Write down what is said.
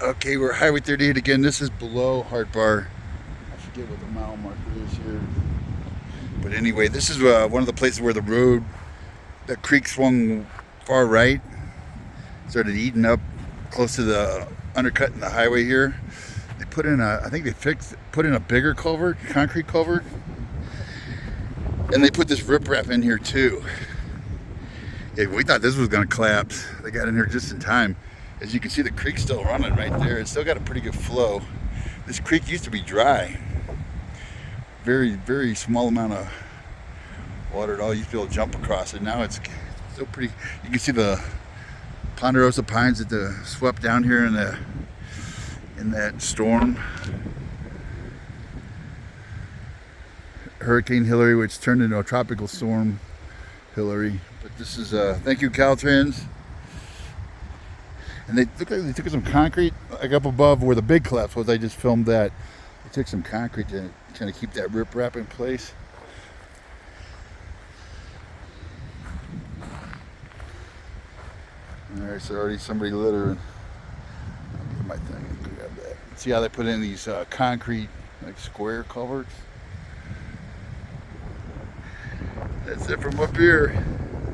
Okay, we're Highway 38 again. This is below Heartbar. I forget what the mile marker is here. But anyway, this is one of the places where the creek swung far right, started eating up close to the undercut in the highway here. They put in I think they put in a bigger culvert, concrete culvert. And they put this riprap in here too. Yeah, we thought this was gonna collapse. They got in here just in time. As you can see, the creek's still running right there. It's still got a pretty good flow. This creek used to be dry. Very, very small amount of water at all. You used to be able to jump across it. Now it's still pretty. You can see the ponderosa pines that swept down here in that storm. Hurricane Hilary, which turned into a tropical storm, Hilary. But this is, thank you, Caltrans. And they look like they took some concrete, like up above where the big collapse was. I just filmed that. They took some concrete to kind of keep that riprap in place. Alright, so already somebody littering. I'll get my thing and grab that. See how they put in these concrete, like square culverts? That's it from up here.